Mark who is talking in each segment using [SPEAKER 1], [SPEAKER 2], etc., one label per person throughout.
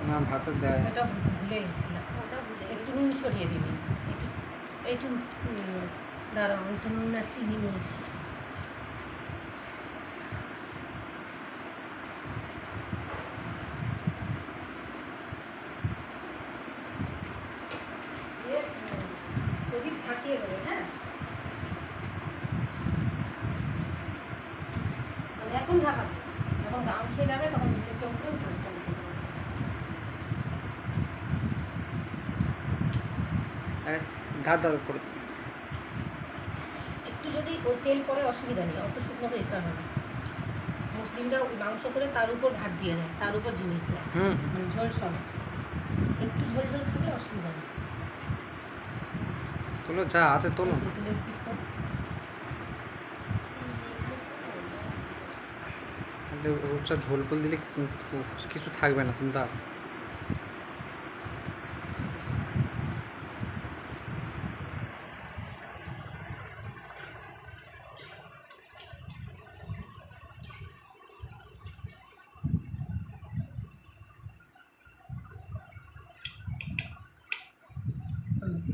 [SPEAKER 1] না ভাতে দেয়।
[SPEAKER 2] ওটা ভুলে গেছিলাম, ওটা একটু নুন ছড়িয়ে দিবি, একটু দাঁড়াও, একটু নুন আর চিনি নিয়ে এসি। প্রদীপ ঝাঁকিয়ে দেবে, হ্যাঁ মানে এখন ঝাঁকাবে, যখন গাম খেয়ে যাবে তখন নিচেরটা উপরে উপরেরটা নিচে
[SPEAKER 1] ধার ধার করে
[SPEAKER 2] একটু যদি ওই তেল পরে অসুবিধা নেই, অত শুকনো হয়ে যেতে হবে না। মুসলিমরা মাংস করে তার উপর ভাত দিয়ে দেয়, তার উপর জিনিস দেয়, মানে ঝোল সবে একটু ঝোল ঝোল থাকলে অসুবিধা নেই।
[SPEAKER 1] তোলো যা আছে তোলো। ওটা ঝোল ফোল দিলে কিছু থাকবে না, তুমি দাও।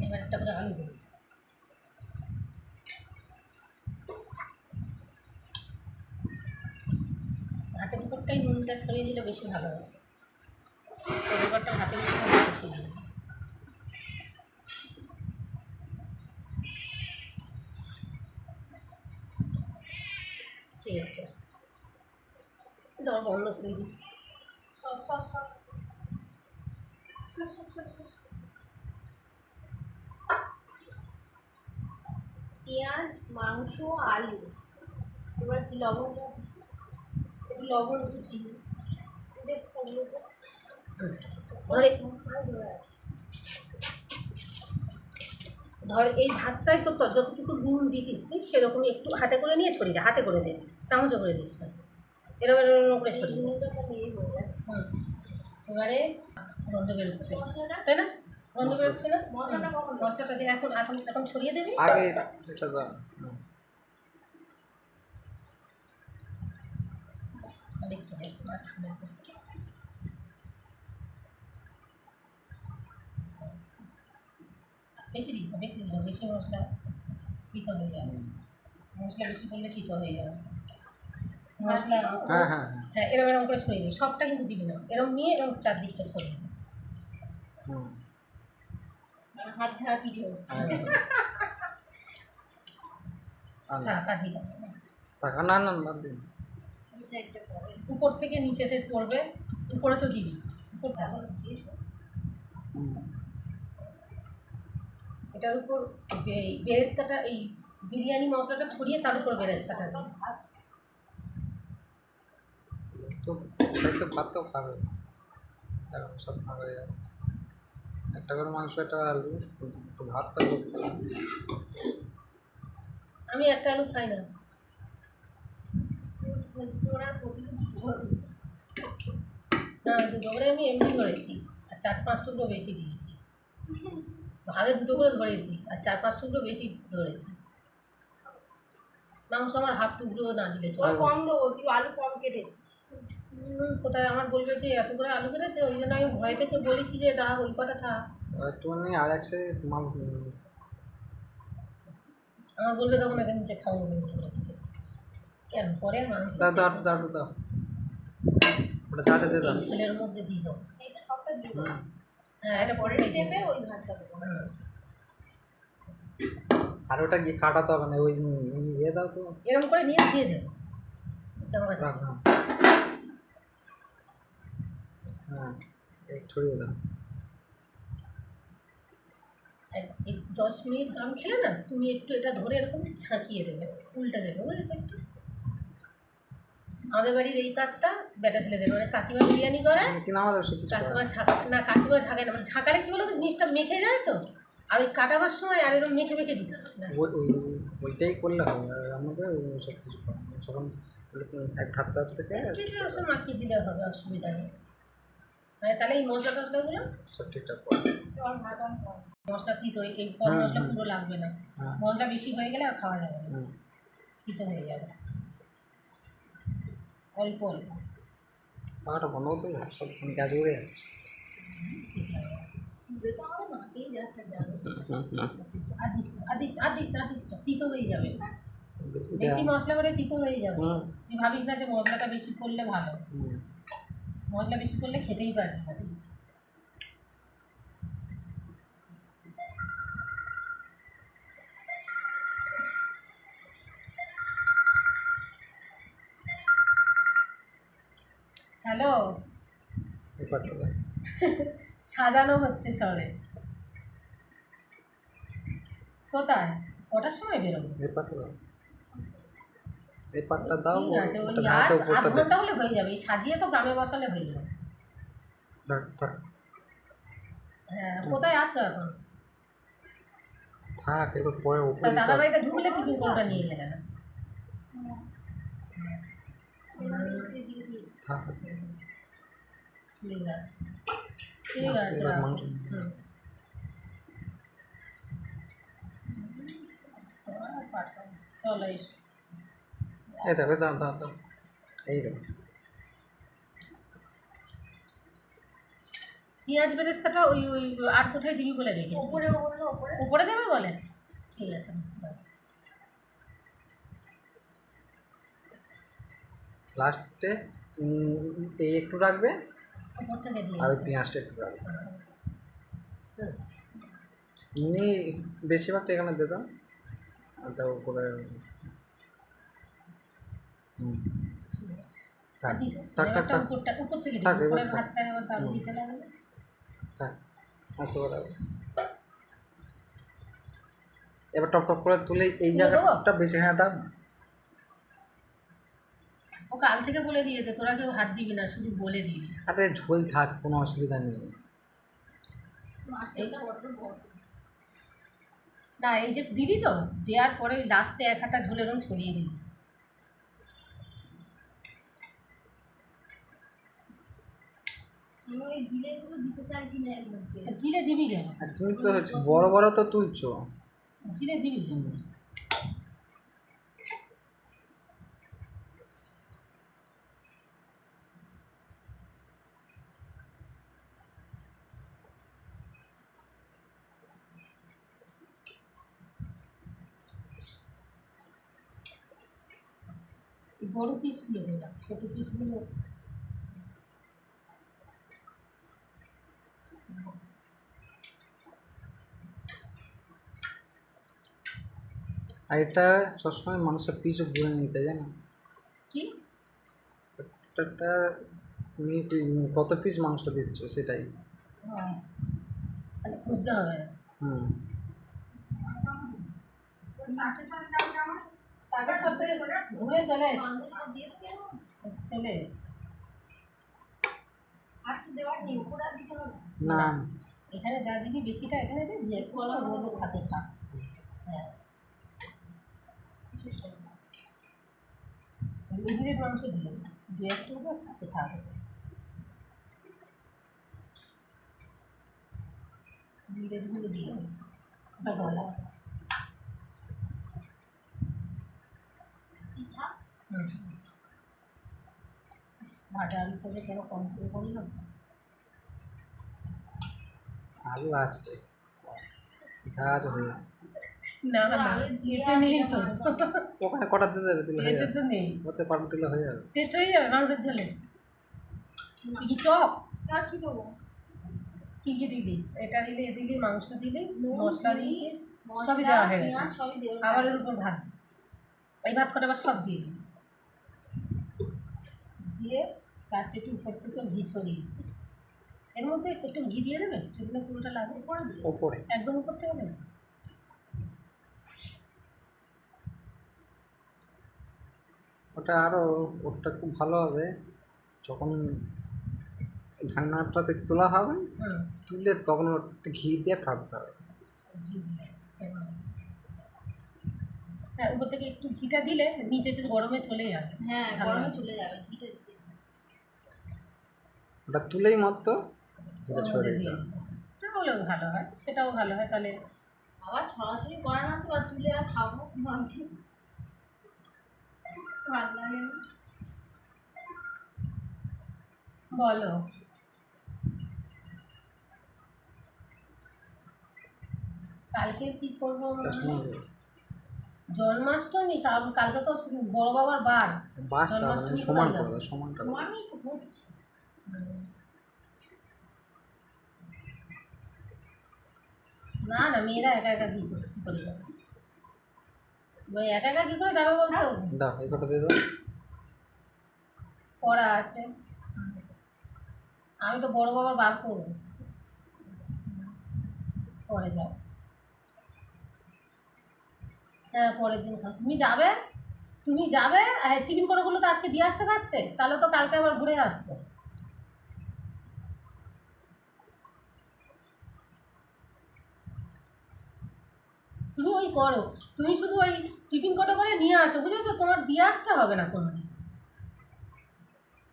[SPEAKER 2] এবার একটা করে আলু দেবো। হাতের উপরটাই নুনটা ছড়িয়ে দিলে বেশি ভালো হয়, পরিবারটা হাতের উপর ছড়িয়ে দেবে। ঠিক আছে, দর বন্ধ করে দিই। পেঁয়াজ, মাংস, আলু, এবার কি লবণ, একটু লবণ, একটু চিনি ধরে ধর এই ভাতটাই তো যতটুকু নুন দিতিস তুই সেরকমই একটু হাতে করে নিয়ে ছড়িয়ে দে, হাতে করে দে, চামচও করে দিস না, এরকম এরকম করে ছড়িয়ে দে। এবারে গন্ধ বেরোচ্ছে, তাই না? গন্ধ বেরোচ্ছে না? মশলাটা দিয়ে এখন এখন এখন ছড়িয়ে দেবি
[SPEAKER 1] আগে এটা দাও।
[SPEAKER 2] আরেকটু মাঝখানে বেশি দিস না, বেশি দিস না, বেশি মশলা তিতো হয়ে যাবে, মশলা বেশি করলে তিতো হয়ে যাবে। মশলা
[SPEAKER 1] হ্যাঁ হ্যাঁ
[SPEAKER 2] হ্যাঁ এরকম এরকম করে ছড়িয়ে দিই, সবটা কিন্তু দিবি না, এরকম নিয়ে এরকম চারদিকটা ছড়িয়ে দিই। হাত ঝাড়া পিঠে হচ্ছে,
[SPEAKER 1] টাকা না না বাদ দিন।
[SPEAKER 2] উপর থেকে নিচেতে পড়বে, উপরে তো দিবি, এটার উপর বেরেস্তাটা, এই বিরিয়ানি মশলাটা ছড়িয়ে তার উপর বেরেস্তাটা দিই।
[SPEAKER 1] তো তাই তো ভাত তো খাবে, সব খাবে, একটা করে মাংস, একটা আলু, তো ভাত তো
[SPEAKER 2] আমি একটা আলু খাই না, না দুটো করে আমি এমনি ধরেছি, আর 4-5 টুকরো বেশি দিয়েছি, ভাগে দুটো করে ধরেছি আর 4-5 টুকরো বেশি ধরেছি। মাংস আমার হাফ টুকরো না দিলে কম দেবো, তুই আলু কম কেটেছি কোথায়, আমার বলবে যে এত করে আলু কেটেছে, ওই জন্য আমি ভয় থেকে বলেছি যে না ওই কটা থাক,
[SPEAKER 1] একটুখানি আর এক সাইড
[SPEAKER 2] আমার বলবে তখন এখানে নিচে খাওয়াবো কেন পরে মানুষ
[SPEAKER 1] দাও দাও দাও দাও, ওটা চা দিয়ে দাও,
[SPEAKER 2] ঝোলের মধ্যে দিয়ে দাও, এটা সবটা দিয়ে দাও, হ্যাঁ এটা পরে দেবে, ওই ভাতটা দেবো।
[SPEAKER 1] আর ওটা গিয়ে কাটাতে হবে না, ওই ইয়ে দাও তো,
[SPEAKER 2] এরকম করে নিয়ে দিয়ে দেবো।
[SPEAKER 1] হ্যাঁ ছড়িয়ে দাও।
[SPEAKER 2] 10 মিনিট গাম খেলে না তুমি একটু এটা ধরে এরকম ছাঁকিয়ে দেবে, উল্টে দেবে, বুঝেছো? একটু আমাদের বাড়ির এই কাজটা বেটা ছেলে দেবে, মানে কাকিমা বিরিয়ানি করে, কাকিমা ঝাঁকা না, কাকিমা ঝাঁকায় না, মানে ঝাঁকালে কি বলো তো জিনিসটা মেখে যায় তো, আর ওই কাটাবার সময় আর এরকম মেখে মেখে দিতে হবে না,
[SPEAKER 1] ওইটাই করলে হবে, আমাদের সব কিছু যখন এক ধাপ ধাপ থেকে
[SPEAKER 2] ওসব মাখিয়ে দিলে হবে, অসুবিধা নেই। মানে তাহলে এই মশলা টশলাগুলো
[SPEAKER 1] সব ঠিকঠাক
[SPEAKER 2] মশলা তিতো, এই পর মশলা পুরো লাগবে না, মশলা বেশি হয়ে গেলে আর খাওয়া যাবে না, তিতো হয়ে যাবে, অল্প অল্প।
[SPEAKER 1] পাখাটা বন্ধ করতে সব গ্যাস উড়ে যাচ্ছে।
[SPEAKER 2] কিছু লাগে না। তুলে তো আমাদের নাকেই যাচ্ছে যাবে। আর দিস না, আর দিস না, আর দিস না, আর দিস না, তিতো হয়ে যাবে। বেশি মশলা করে তিতো হয়ে যাবে। তুই ভাবিস না যে মশলাটা বেশি করলে ভালো, মশলা বেশি করলে খেতেই পারবি না তুই। হ্যালো,
[SPEAKER 1] ব্যাপারটা
[SPEAKER 2] সাজানো হচ্ছে সবে। কোথায়, কটার সময় বেরোবো?
[SPEAKER 1] এই পাটটা দাও,
[SPEAKER 2] ঠিক আছে, ওই
[SPEAKER 1] ওটা ঝাঁচা
[SPEAKER 2] আধ
[SPEAKER 1] উপরটা দে।
[SPEAKER 2] ঘন্টা হলে হয়ে যাবে, এই সাজিয়ে তো গ্রামে বসালে হয়ে যাবে।
[SPEAKER 1] থাক থাক
[SPEAKER 2] হ্যাঁ, কোথায় আছো এখন?
[SPEAKER 1] থাক, এবার পরে উপরে দিতে
[SPEAKER 2] দাদা
[SPEAKER 1] হবে।
[SPEAKER 2] বাড়িতে ঢুকলে টিফিন কোনটা নিয়ে গেলে না?
[SPEAKER 1] থাক
[SPEAKER 2] ঠিক আছে, ঠিক আছে,
[SPEAKER 1] এবার
[SPEAKER 2] রাখো।
[SPEAKER 1] মাংস
[SPEAKER 2] হুম। চলো এসো।
[SPEAKER 1] এই দেখো, দাও দাও দাও, এই দেখো।
[SPEAKER 2] পেঁয়াজ বেরেস্তাটা ওই ওই আর কোথায় দিবি বলে রেখেছি? উপরে উপরে দেবে বলে? ঠিক আছে, দাও।
[SPEAKER 1] লাস্টে এই একটু রাখবে,
[SPEAKER 2] উপর থেকে দিয়ে
[SPEAKER 1] আর ওই
[SPEAKER 2] দেবো।
[SPEAKER 1] পেঁয়াজটা একটু রাখবে। এমনি বেশিরভাগটা এখানে দিয়ে দাও, আর তার উপরে
[SPEAKER 2] ঠিক আছে।
[SPEAKER 1] থাক
[SPEAKER 2] আর দিতে
[SPEAKER 1] থাক থাক থাক
[SPEAKER 2] উপর থেকে
[SPEAKER 1] থাক,
[SPEAKER 2] দিবি,
[SPEAKER 1] এবার
[SPEAKER 2] উপরের
[SPEAKER 1] থাক।
[SPEAKER 2] ভাতটা এবার তার দিতে লাগবে।
[SPEAKER 1] থাক, আচ্ছা ওরা এবার টপ টপ করে তুলে এই
[SPEAKER 2] তুলে
[SPEAKER 1] জায়গাটা বেশি, হ্যাঁ দাও।
[SPEAKER 2] ও কাল থেকে বলে দিয়েছে তোরা কেউ হাত দিবি না, শুধু বলে দিবি।
[SPEAKER 1] আরে ঝোল থাক, কোনো অসুবিধা নেই।
[SPEAKER 2] না, এই যে দিলি তো, দেওয়ার পরে লাস্টে এক হাতা ঝোলের রং ছড়িয়ে দিবি। ঘিরে দিবি কেন?
[SPEAKER 1] আর তুমি তো হচ্ছে বড় বড় তো তুলছো।
[SPEAKER 2] ঘিরে দিবি কেন? এই বড় পিসগুলো দেবে, ছোটো পিসগুলো
[SPEAKER 1] আর এটা সবসময় মানুষের পিছু ঘুরে নিতে, জানো?
[SPEAKER 2] কি?
[SPEAKER 1] একটা তুমি কত পিস মাংস দিচ্ছ সেটাই।
[SPEAKER 2] তাহলে খুঁজতে হবে।
[SPEAKER 1] হুম,
[SPEAKER 2] তাকে সব থেকে ঘুরে চলে এস, চলে এস।
[SPEAKER 1] না
[SPEAKER 2] এখানে যা দিবি বেশিটা এখানে দিবি, একটু আলাদা মধ্যে থাকে থাক। হ্যাঁ, মিডিলের মাংস দিলাম, দু একটু থাকে থাক। মিডিলগুলো দিয়ে ওটা গলা। ভাজা আলুটা যে কেন কম করে করলাম।
[SPEAKER 1] আলু আছে, যা আছে হয়ে যাবে।
[SPEAKER 2] না না, এতে নেই তো,
[SPEAKER 1] ওখানে কটা দিতে দেবে, দিলে হয়ে
[SPEAKER 2] এতে
[SPEAKER 1] যাবে।
[SPEAKER 2] তো নেই।
[SPEAKER 1] ওতে কটা দিলে হয়ে যাবে।
[SPEAKER 2] টেস্ট হয়ে যাবে মাংসের ঝোলে। কি চপ আর কি দেবো? কী কী দিলি? এটা দিলে, এ দিলি, মাংস দিলি, মশলা দিয়েছিস, সবই দেওয়া হয়ে গেছে। আবার এর উপর ভাত, এই ভাত কটা আবার সব দিয়ে দিবি, দিয়ে লাস্টে একটু উপর থেকে ঘি ছড়িয়ে দিবি। এর মধ্যে একটু ঘি দিয়ে দেবে যদি না পুরোটা লাগে,
[SPEAKER 1] ওপরে
[SPEAKER 2] একদম উপর থেকে দেবে।
[SPEAKER 1] ওটা আরও, ওটা খুব ভালো হবে যখন ঢাকনাটাতে তোলা হবে, তুলে তখন ওটা ঘি দিয়ে কাটতে হবে।
[SPEAKER 2] হ্যাঁ, উপর থেকে একটু ঘিটা দিলে নিচে তো গরমে চলে যাবে। হ্যাঁ, গরমে চলে যাবে ঘিটা দিতে।
[SPEAKER 1] ওটা তুলেই মাত্র এটা ছড়িয়ে দিতে হবে।
[SPEAKER 2] তাহলেও ভালো হয়, সেটাও ভালো হয়। তাহলে আবার ছড়াছড়ি করে না তো, আর তুলে আর খাবো ভালো লাগে না। বলো। কালকে কি করবো
[SPEAKER 1] সময়
[SPEAKER 2] জন্মাষ্টমী, কালকে তো বড় বাবার বার।
[SPEAKER 1] বাসটা মানে
[SPEAKER 2] জন্মাষ্টমী
[SPEAKER 1] সমান
[SPEAKER 2] কোথায়
[SPEAKER 1] করে
[SPEAKER 2] যাবো?
[SPEAKER 1] দাও, সমান করে দাও।
[SPEAKER 2] আমি তো বলছি না না, মেয়েরা একা একা কি করে যাবে? একা একা কি করে যাবে বলতো?
[SPEAKER 1] দাও এই কটা দিয়ে দাও।
[SPEAKER 2] পড়া আছে, আমি তো বড় বাবার বার করবো, পরে যাও। হ্যাঁ পরের দিন খাও। তুমি যাবে, তুমি যাবে আর টিফিন করে তো আজকে দিয়ে আসতে পারতে, তাহলে তো কালকে আবার ঘুরে আসতো। তুমি ওই করো, তুমি শুধু ওই টিফিন করে নিয়ে আসো, বুঝেছো? তোমার দিয়ে আসতে হবে না কোনোদিন,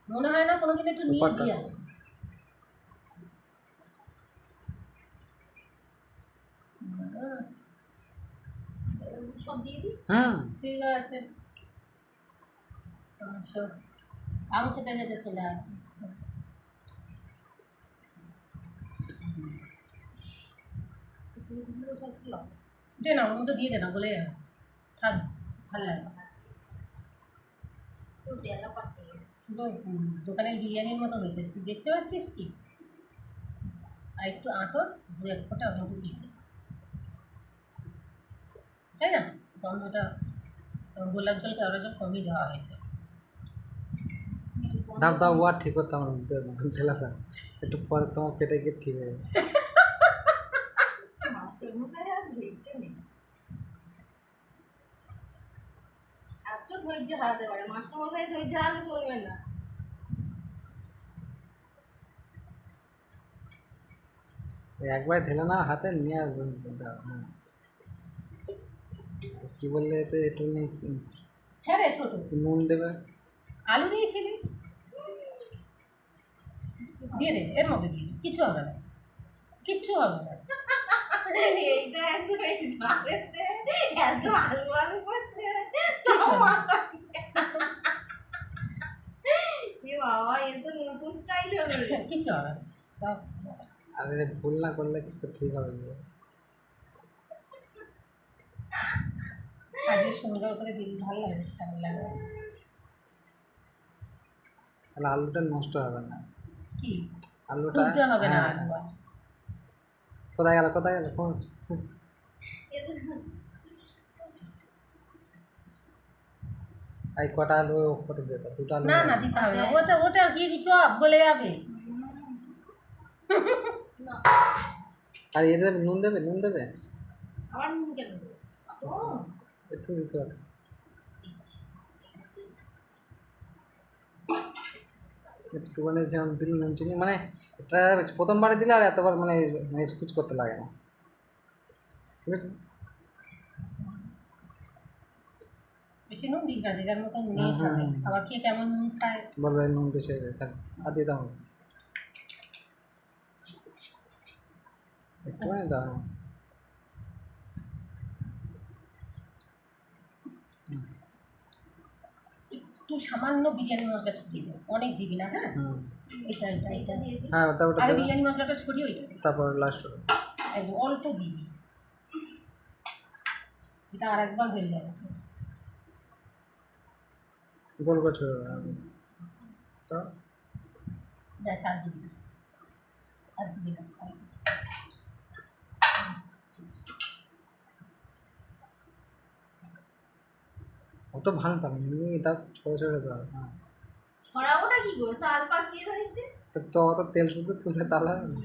[SPEAKER 2] মনে হয় না কোনোদিন একটু নিয়ে দিয়ে আসো।
[SPEAKER 3] সব দিয়ে দিই।
[SPEAKER 1] হুম
[SPEAKER 2] ঠিক আছে, আম খেতে খেতে চলে আসো। দে না, ওর মতো দিয়ে দে না, বলে যাবে, থাক, ভাল লাগে।
[SPEAKER 3] ডেলা পাঠিয়ে গেছে।
[SPEAKER 2] পুরো দোকানের বিরিয়ানির মতো হয়েছে, তুই দেখতে পাচ্ছিস কি? আর একটু আঁতর, দু এক ফোঁটা ওর মতো দিয়ে দে, তাই না? গন্ধটা গোলাপ জলকে আরো জল কমই দেওয়া হয়েছে।
[SPEAKER 1] দাও দাও, ও আর ঠিক করতে আমার ঢেলা থাক, একটু পরে তোমার পেটে গিয়ে ঠিক হয়ে যাবে।
[SPEAKER 3] মাস্টার মশাই আর ধৈর্য নেই। ছাত্র ধৈর্য হারাতে পারে, মাস্টার মশাই ধৈর্য হারালে চলবে না।
[SPEAKER 1] একবার ঢেলে নাও হাতে নিয়ে দাও। হ্যাঁ কি বললে, তো একটু
[SPEAKER 2] হ্যাঁ রে ছোট,
[SPEAKER 1] নুন দেবে।
[SPEAKER 2] আলু দিয়েছিলিস, দিয়ে দে, এর মধ্যে দিয়ে দে, কিছু হবে না, কিচ্ছু হবে না।
[SPEAKER 3] এইটা একদম এই বাড়িতে এত আলু আলু করছে।
[SPEAKER 2] কিচ্ছু হবে না।
[SPEAKER 3] এ বাবা, এ তো নতুন স্টাইল হলো রে।
[SPEAKER 2] কিচ্ছু হবে না, সব
[SPEAKER 1] আর ভুল না করলে কি ঠিক হবে না।
[SPEAKER 2] সাজিয়ে সুন্দর করে দিবি, ভালো লাগে, ভালো লাগে।
[SPEAKER 1] তাহলে আলুটা নষ্ট হবে না।
[SPEAKER 2] কি
[SPEAKER 1] আলুটা
[SPEAKER 2] খুঁজতে হবে না
[SPEAKER 1] হ্যাঁ,
[SPEAKER 2] আলু আর।
[SPEAKER 1] কোথায় গেল কোথায় গেল কোন
[SPEAKER 3] এ তো
[SPEAKER 1] এই কটা আলু কত দিয়ে দাও, দুটো আলু
[SPEAKER 2] না
[SPEAKER 1] দাও।
[SPEAKER 2] না দিতে হবে না, ওতে ওতে আর কি কিছু গলে যাবে।
[SPEAKER 3] না,
[SPEAKER 1] আর এ দেবে, নুন দেবে, নুন দেবে
[SPEAKER 3] আবার নুন কেন দেবো? ও
[SPEAKER 1] একটু দিতে হবে। একটুখানি যেমন দিলে নুন চিনি, মানে এটা প্রথমবারে দিলে আর এতবার মানে কিছু করতে লাগে না। বুঝলি?
[SPEAKER 2] বেশি নুন দিস না, যে যার মতন
[SPEAKER 1] হুম,
[SPEAKER 2] নিয়ে
[SPEAKER 1] হুম,
[SPEAKER 2] খাবে,
[SPEAKER 1] হুম।
[SPEAKER 2] আবার কে কেমন নুন খায়।
[SPEAKER 1] বলবে নুন বেশি হয়ে যায়, থাক আর দিয়ে দাও একটুখানি দাও।
[SPEAKER 2] একটু সামান্য বিরিয়ানি মশলা ছড়িয়ে দে, অনেক দিবি না, হ্যাঁ?
[SPEAKER 1] হুম
[SPEAKER 2] এটা এটা এটা দিয়ে দিই,
[SPEAKER 1] হ্যাঁ ওটা ওটা
[SPEAKER 2] আগে
[SPEAKER 1] দেবে,
[SPEAKER 2] বিরিয়ানি মশলাটা ছড়িয়ে ওইটা দে।
[SPEAKER 1] তারপর লাস্ট
[SPEAKER 2] একদম অল্প দিবি, এটা আর একবার হয়ে যাবে।
[SPEAKER 1] গোল করে ছড়ে তো।
[SPEAKER 2] ব্যাস আর দিবি না, আর দিবি না।
[SPEAKER 1] অত ভাঙতাম এমনি, তার ছোটো ছোটো দাও। হ্যাঁ
[SPEAKER 3] ছড়াবো না কি করে, তাল পাকিয়ে রয়েছে।
[SPEAKER 1] তো অত তেল শুদ্ধ তুলতে তাহলে হবে না।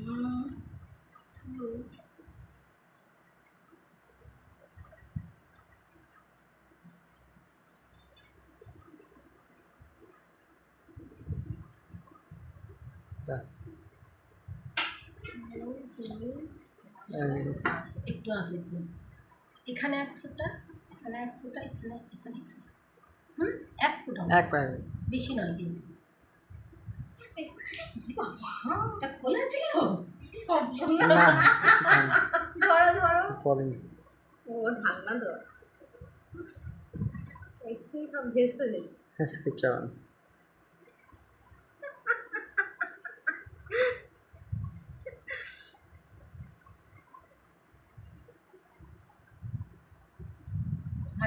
[SPEAKER 1] তা,
[SPEAKER 2] একটু আগে দিন, এখানে এক ফোঁটা, এখানে এক ফোঁটা, এখানে এখানে এক ফোঁটা,
[SPEAKER 1] এক পায়ে
[SPEAKER 2] বেশি নয় কিন্তু। এটা খোলা ছিল সব সময়।
[SPEAKER 1] না
[SPEAKER 3] ধরো ধরো।
[SPEAKER 1] পড়েনি।
[SPEAKER 3] ও ঢাকনা ধর, একটু সব ভেস্তে দে।
[SPEAKER 1] কিচ্ছু হবে না।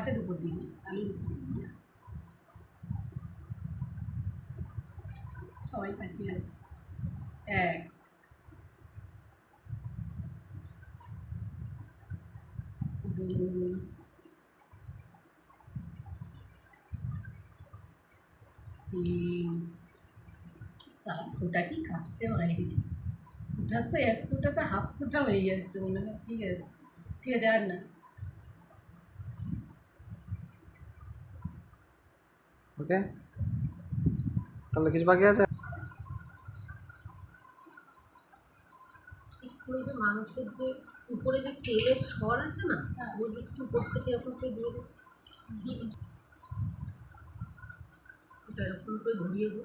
[SPEAKER 2] ভাতের উপর দিবি, আলুর উপর দিবি না। সবাই তাকিয়ে আছে। এক, দুই, তিন, সারা ফোঁটা কি খাচ্ছে মায়ের, ফোঁটা তো এক ফোঁটাটা হাফ ফোঁটা হয়ে যাচ্ছে মনে হয়। ঠিক আছে, ঠিক আছে, আর না।
[SPEAKER 1] ওকে, তাহলে কিছু বাকি আছে?
[SPEAKER 2] একটু ওই যে মাংসের যে উপরে যে তেলের স্বর আছে না, ওই একটু উপর থেকে এরকম করে দিয়ে দেবো, ওটা এরকম করে ধরিয়ে দেবো।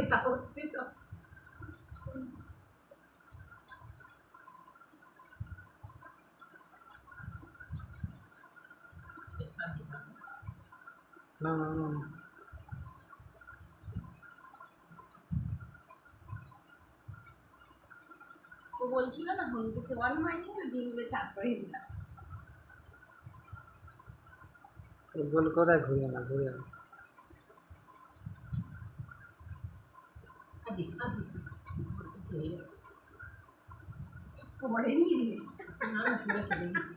[SPEAKER 2] এটা হচ্ছে সব।
[SPEAKER 1] না না না না।
[SPEAKER 3] ও বলছিল না হলুদে চোয়ানো হয়নি, তো ডিমগুলো চাপ করে দিলাম।
[SPEAKER 1] গোল করে ঘুরিয়ে না, ঘুরিয়ে না।
[SPEAKER 2] আর দিস না, দিস না, পরে নিয়ে না, ঘুরে চলে গেছি।